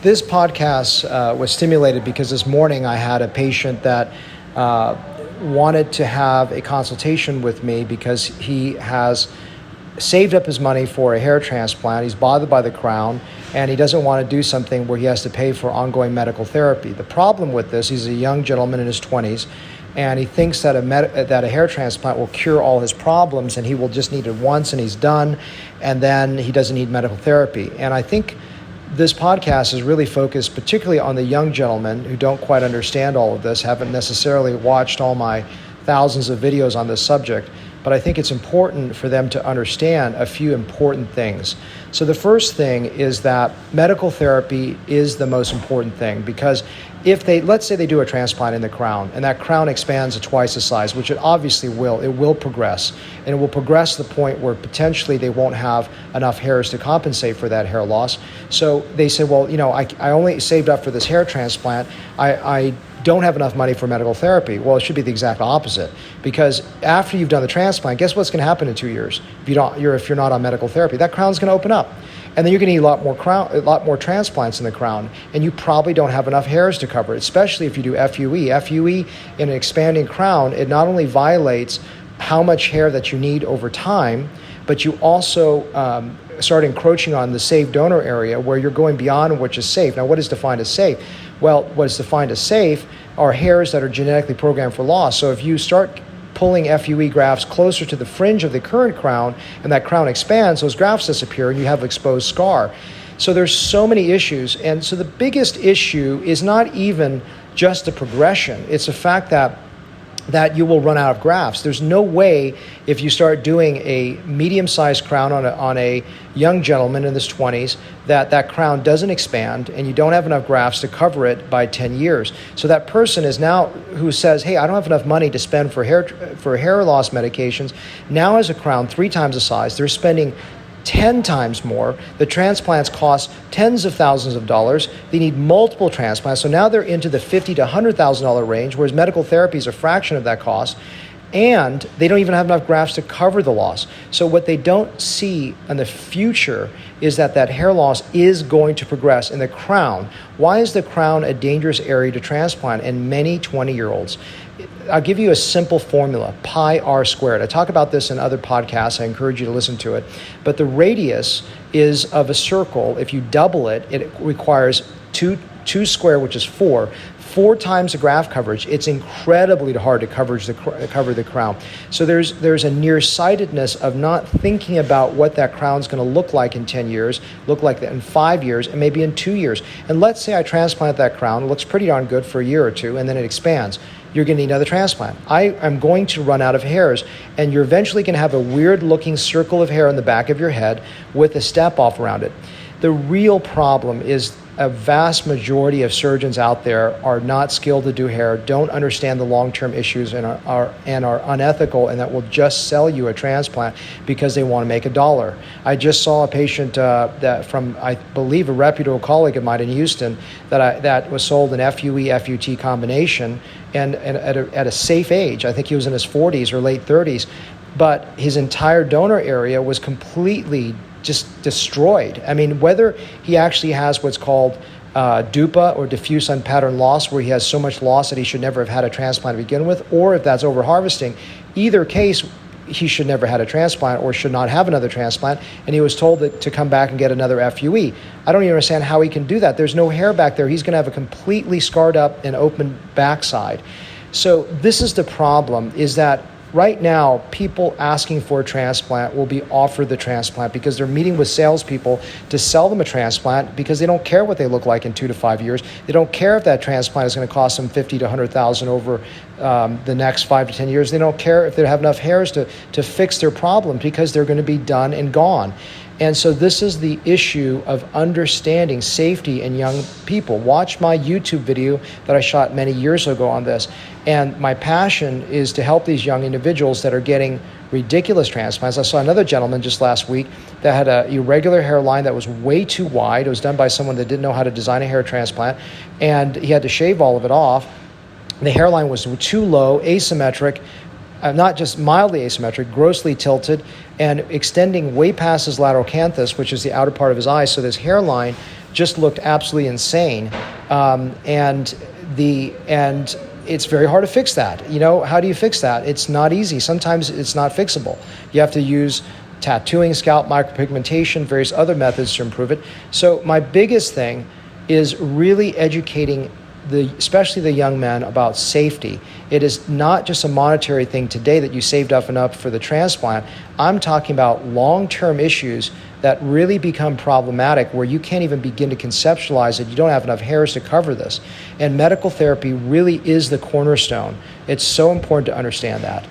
This podcast was stimulated because this morning I had a patient that wanted to have a consultation with me because he has saved up his money for a hair transplant. He's bothered by the crown, and he doesn't want to do something where he has to pay for ongoing medical therapy. The problem with this, he's a young gentleman in his 20s, and he thinks that a hair transplant will cure all his problems, and he will just need it once and he's done, and then he doesn't need medical therapy. And I think this podcast is really focused particularly on the young gentlemen who don't quite understand all of this, haven't necessarily watched all my thousands of videos on this subject, but I think it's important for them to understand a few important things. So the first thing is that medical therapy is the most important thing, because if let's say they do a transplant in the crown and that crown expands to twice the size, which it obviously will, it will progress, and it will progress to the point where potentially they won't have enough hairs to compensate for that hair loss. So they say, well, I only saved up for this hair transplant. I don't have enough money for medical therapy. Well, it should be the exact opposite, because after you've done the transplant, guess what's going to happen in 2 years? If you're not on medical therapy, that crown's going to open up, and then you're going to need a lot more transplants in the crown, and you probably don't have enough hairs to cover it, especially if you do FUE. FUE in an expanding crown, it not only violates how much hair that you need over time, but you also start encroaching on the safe donor area where you're going beyond which is safe. Now, what is defined as safe? Well, what is defined as safe are hairs that are genetically programmed for loss. So if you start pulling FUE grafts closer to the fringe of the current crown and that crown expands, those grafts disappear and you have exposed scar. So there's so many issues. And so the biggest issue is not even just the progression. It's the fact that you will run out of grafts. There's no way, if you start doing a medium-sized crown on a young gentleman in his 20s, that crown doesn't expand and you don't have enough grafts to cover it by 10 years. So that person is now, who says, hey, I don't have enough money to spend for hair loss medications, now has a crown 3 times the size. They're spending 10 times more. The transplants cost tens of thousands of dollars. They need multiple transplants. So now they're into the $50,000 to $100,000 range, whereas medical therapy is a fraction of that cost. And they don't even have enough grafts to cover the loss. So what they don't see in the future is that hair loss is going to progress in the crown. Why is the crown a dangerous area to transplant in many 20-year-olds? I'll give you a simple formula, pi r squared. I talk about this in other podcasts. I encourage you to listen to it. But the radius is of a circle. If you double it, it requires 2 squared, which is 4 times the graft coverage. It's incredibly hard to cover the crown. So there's a nearsightedness of not thinking about what that crown's going to look like in 10 years, look like that in 5 years, and maybe in 2 years. And let's say I transplant that crown. It looks pretty darn good for a year or two, and then it expands. You're going to need another transplant. I'm going to run out of hairs, and you're eventually going to have a weird-looking circle of hair on the back of your head with a step-off around it. The real problem is a vast majority of surgeons out there are not skilled to do hair, don't understand the long-term issues, and are unethical, and that will just sell you a transplant because they want to make $1. I just saw a patient that from, I believe, a reputable colleague of mine in Houston that was sold an FUE-FUT combination and at a safe age. I think he was in his 40s or late 30s, but his entire donor area was completely just destroyed. I mean, whether he actually has what's called DUPA, or diffuse unpatterned loss, where he has so much loss that he should never have had a transplant to begin with, or if that's overharvesting, either case, he should never had a transplant or should not have another transplant, and he was told to come back and get another FUE. I don't even understand how he can do that. There's no hair back there. He's going to have a completely scarred up and open backside. So this is the problem, is that right now, people asking for a transplant will be offered the transplant because they're meeting with salespeople to sell them a transplant because they don't care what they look like in 2 to 5 years. They don't care if that transplant is going to cost them $50,000 to $100,000 over the next 5 to 10 years. They don't care if they have enough hairs to fix their problem because they're going to be done and gone. And so this is the issue of understanding safety in young people. Watch my YouTube video that I shot many years ago on this. And my passion is to help these young individuals that are getting ridiculous transplants. I saw another gentleman just last week that had an irregular hairline that was way too wide. It was done by someone that didn't know how to design a hair transplant, and he had to shave all of it off. The hairline was too low, asymmetric, not just mildly asymmetric, grossly tilted, and extending way past his lateral canthus, which is the outer part of his eye. So this hairline just looked absolutely insane. And it's very hard to fix that. How do you fix that? It's not easy. Sometimes it's not fixable. You have to use tattooing, scalp micropigmentation, various other methods to improve it. So my biggest thing is really educating especially the young men about safety. It is not just a monetary thing today that you saved up enough for the transplant. I'm talking about long-term issues that really become problematic where you can't even begin to conceptualize it. You don't have enough hairs to cover this. And medical therapy really is the cornerstone. It's so important to understand that.